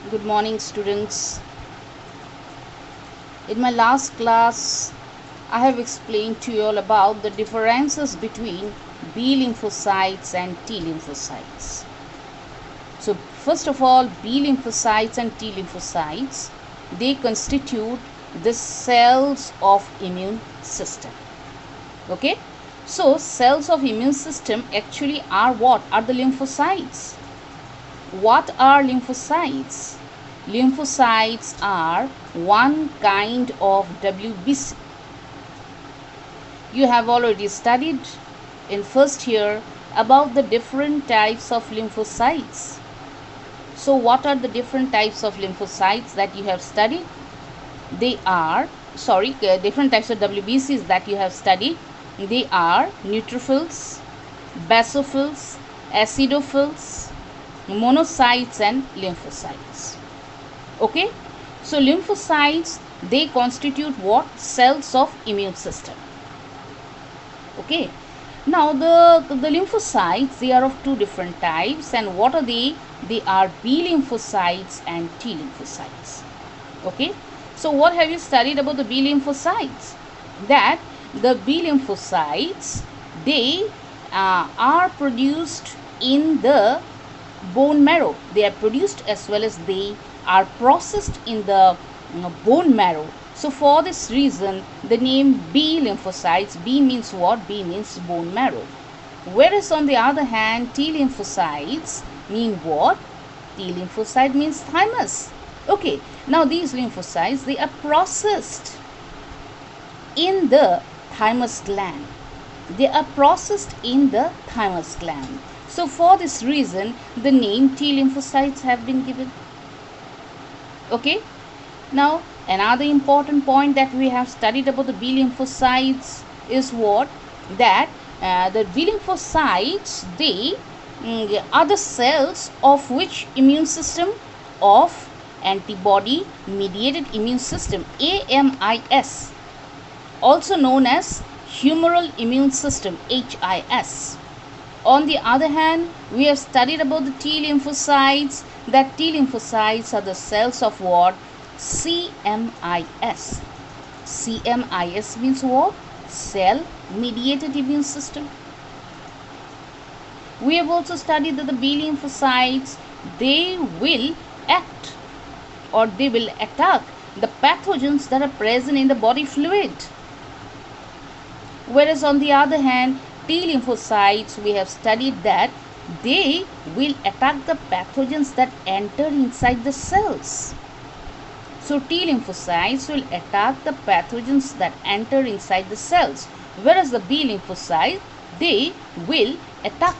Good morning, students. In my last class, I have explained to you all about the differences between B lymphocytes and T lymphocytes. So, first of all, B lymphocytes and T lymphocytes, they constitute the cells of immune system. Okay? So, cells of immune system actually are what? Are the lymphocytes. What are lymphocytes? Lymphocytes are one kind of WBC. You have already studied in first year about the different types of lymphocytes. So what are the different types of lymphocytes that you have studied? Different types of WBCs that you have studied. They are neutrophils, basophils, acidophils, monocytes and lymphocytes. Okay, so lymphocytes, they constitute what? Cells of immune system. Okay, now the lymphocytes, they are of two different types, and what are they? They are B lymphocytes and T lymphocytes. Okay, so what have you studied about the B lymphocytes? That the B lymphocytes, they are produced in the bone marrow. They are produced as well as they are processed in the bone marrow. So for this reason, the name B lymphocytes, B means what? B means bone marrow. Whereas on the other hand, T lymphocytes mean what? T lymphocyte means thymus. Okay, now these lymphocytes, they are processed in the thymus gland. They are processed in the thymus gland. So for this reason, the name T lymphocytes have been given. Okay, now another important point that we have studied about the B lymphocytes is what? That the B lymphocytes, they are the cells of which immune system? Of antibody mediated immune system, AMIS, also known as humoral immune system, HIS. On the other hand, we have studied about the T lymphocytes, that T lymphocytes are the cells of what? CMIS. CMIS means what? Cell mediated immune system. We have also studied that the B lymphocytes, they will act or they will attack the pathogens that are present in the body fluid. Whereas on the other hand, T lymphocytes, we have studied that they will attack the pathogens that enter inside the cells. So T lymphocytes will attack the pathogens that enter inside the cells, whereas the B lymphocytes, they will attack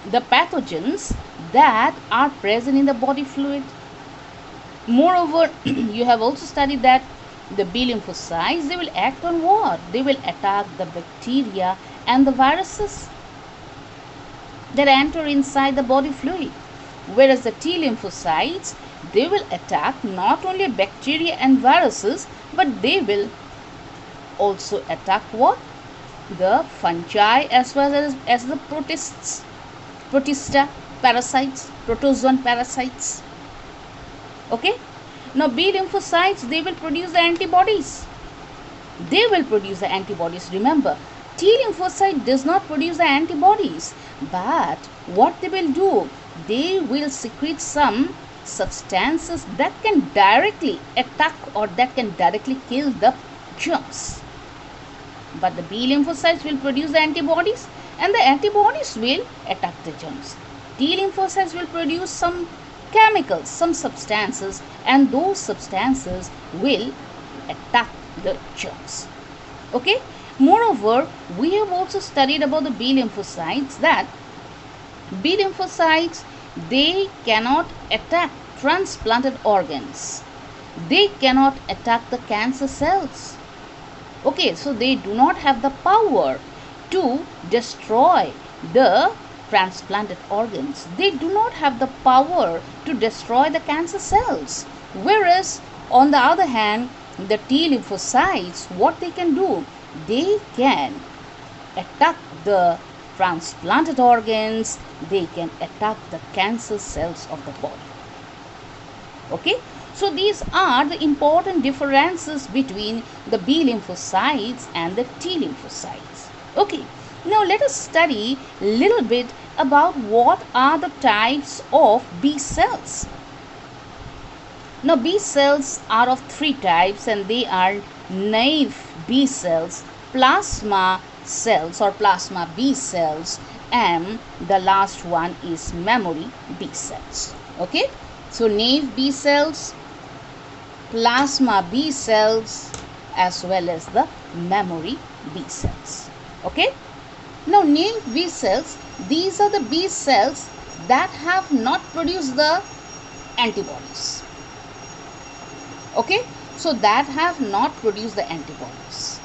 the pathogens that are present in the body fluid. Moreover, you have also studied that the B lymphocytes, they will act on what? They will attack the bacteria and the viruses that enter inside the body fluid. Whereas the T lymphocytes, they will attack not only bacteria and viruses, but they will also attack what? The fungi as well as the protists, protista parasites, protozoan parasites. Okay, now B lymphocytes, they will produce the antibodies. They will produce the antibodies. Remember, T lymphocyte does not produce the antibodies, but what they will do, they will secrete some substances that can directly attack or that can directly kill the germs. But the B lymphocytes will produce the antibodies, and the antibodies will attack the germs. T lymphocytes will produce some chemicals, some substances, and those substances will attack the germs. Okay, moreover, we have also studied about the B lymphocytes, that B lymphocytes, they cannot attack transplanted organs. They cannot attack the cancer cells. Okay, so they do not have the power to destroy the transplanted organs. They do not have the power to destroy the cancer cells. Whereas on the other hand, the T lymphocytes, what they can do, they can attack the transplanted organs, they can attack the cancer cells of the body. Okay, so these are the important differences between the B lymphocytes and the T lymphocytes. Okay, now let us study a little bit about what are the types of B cells. Now B cells are of three types, and they are naive B cells, plasma cells or plasma B cells, and the last one is memory B cells. Okay, so naive B cells, plasma B cells, as well as the memory B cells. Okay, now naive B cells, these are the B cells that have not produced the antibodies. Okay, so that have not produced the antibodies.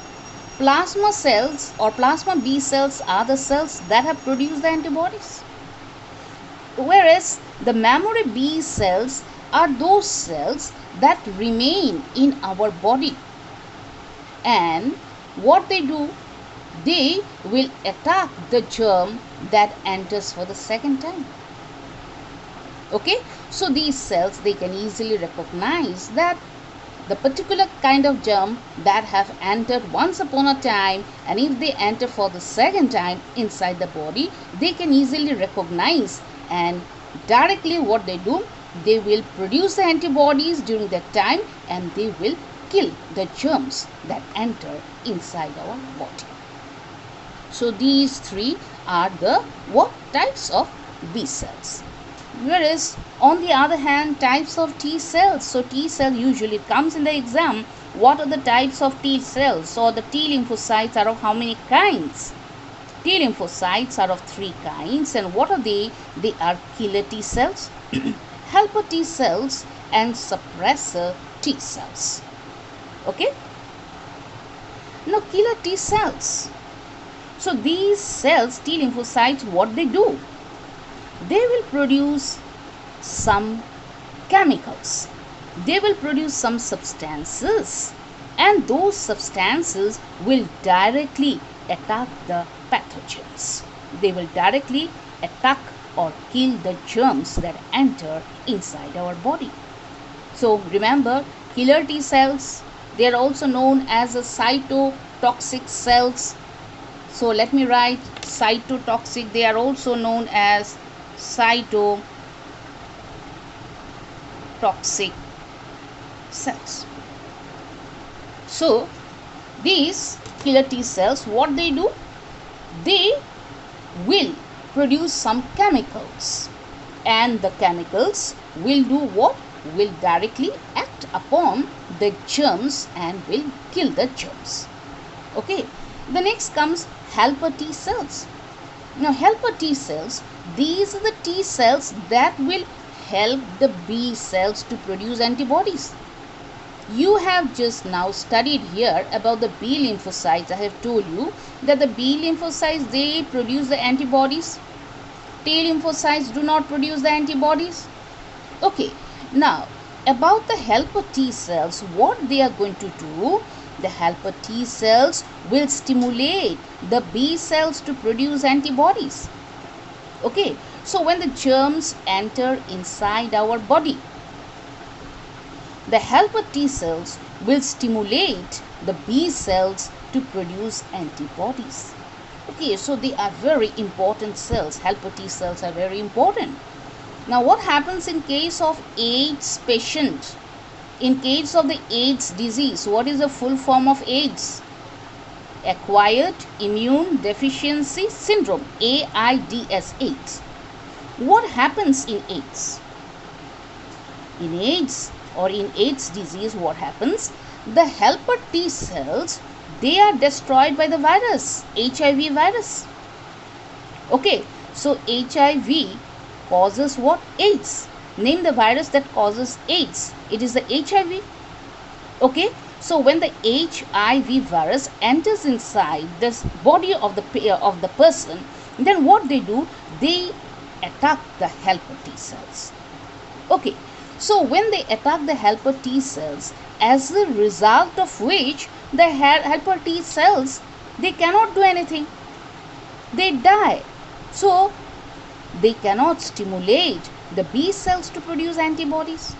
Plasma cells or plasma B cells are the cells that have produced the antibodies, whereas the memory B cells are those cells that remain in our body, and what they do, they will attack the germ that enters for the second time. Okay, so these cells, they can easily recognize that the particular kind of germ that have entered once upon a time, and if they enter for the second time inside the body, they can easily recognize, and directly what they do, they will produce the antibodies during that time, and they will kill the germs that enter inside our body. So these three are the what types of B cells. Whereas on the other hand, types of T cells. So T cell usually comes in the exam. What are the types of T cells? So the T lymphocytes are of how many kinds? T lymphocytes are of three kinds. And what are they? They are killer T cells, helper T cells, and suppressor T cells. Okay. Now killer T cells. So these cells, T lymphocytes, what they do? They will produce some chemicals. They will produce some substances, and those substances will directly attack the pathogens. They will directly attack or kill the germs that enter inside our body. So remember, killer T cells, they are also known as the cytotoxic cells. So let me write cytotoxic. They are also known as cytotoxic cells. So these killer T cells, what they do? They will produce some chemicals, and the chemicals will do what? Will directly act upon the germs and will kill the germs. Okay, the next comes helper T cells. Now helper T cells, these are the T cells that will help the B cells to produce antibodies. You have just now studied here about the B lymphocytes. I have told you that the B lymphocytes, they produce the antibodies. T lymphocytes do not produce the antibodies. Okay, now about the helper T cells, what they are going to do? The helper T cells will stimulate the B cells to produce antibodies. Okay, so when the germs enter inside our body, the helper T cells will stimulate the B cells to produce antibodies. Okay, so they are very important cells. Helper T cells are very important. Now what happens in case of AIDS patient? In case of the AIDS disease, what is the full form of AIDS? Acquired Immune Deficiency Syndrome, AIDS, AIDS. What happens in AIDS? In AIDS or in AIDS disease, what happens? The helper T cells, they are destroyed by the virus, HIV virus. Okay, so HIV causes what? AIDS. Name the virus that causes AIDS. It is the HIV. Okay, so when the HIV virus enters inside this body of the person, then what they do? They attack the helper T cells. Okay, so when they attack the helper T cells, as a result of which the helper T cells, they cannot do anything. They die. So they cannot stimulate the B cells to produce antibodies.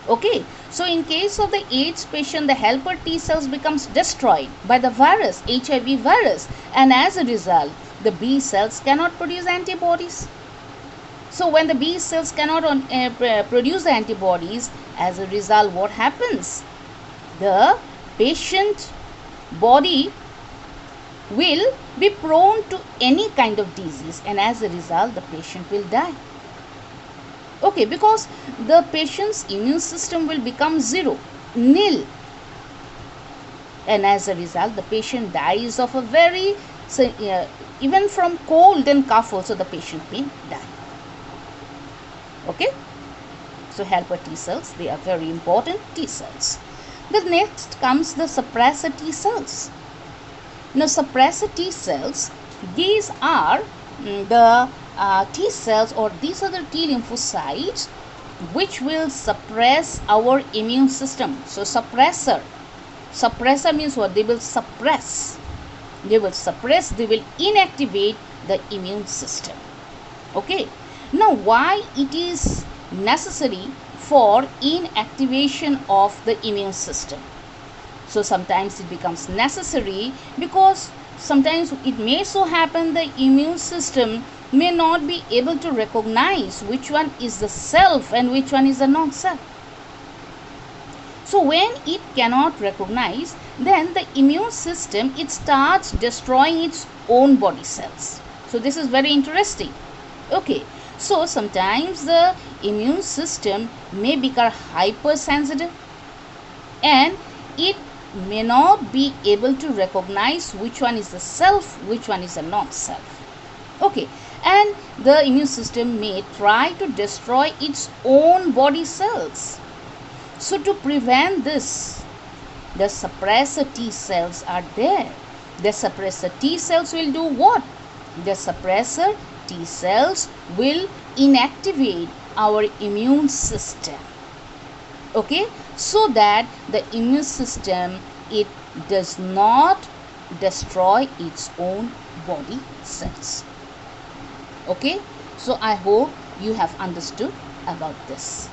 Okay, so in case of the AIDS patient, the helper T cells becomes destroyed by the virus, HIV virus, and as a result, the B cells cannot produce antibodies. So when the B cells cannot produce the antibodies, as a result, what happens? The patient body will be prone to any kind of disease, and as a result, the patient will die. Okay, because the patient's immune system will become nil, and as a result the patient dies of a very even from cold and cough also the patient may die. Okay, so helper T cells, they are very important T cells. The next comes the suppressor T cells. Now suppressor T cells, these are the T cells, or these are the T lymphocytes which will suppress our immune system. So suppressor means what? They will suppress, they will inactivate the immune system. Okay, now why it is necessary for inactivation of the immune system? So sometimes it becomes necessary because sometimes it may so happen the immune system may not be able to recognize which one is the self and which one is the non-self. So when it cannot recognize, then the immune system, it starts destroying its own body cells. So this is very interesting. Okay, so sometimes the immune system may become hypersensitive and it may not be able to recognize which one is the self, which one is the non-self. Okay, and the immune system may try to destroy its own body cells. So to prevent this, the suppressor T cells are there. The suppressor T cells will do what? The suppressor T cells will inactivate our immune system. Okay, so that the immune system, it does not destroy its own body cells. Okay, so I hope you have understood about this.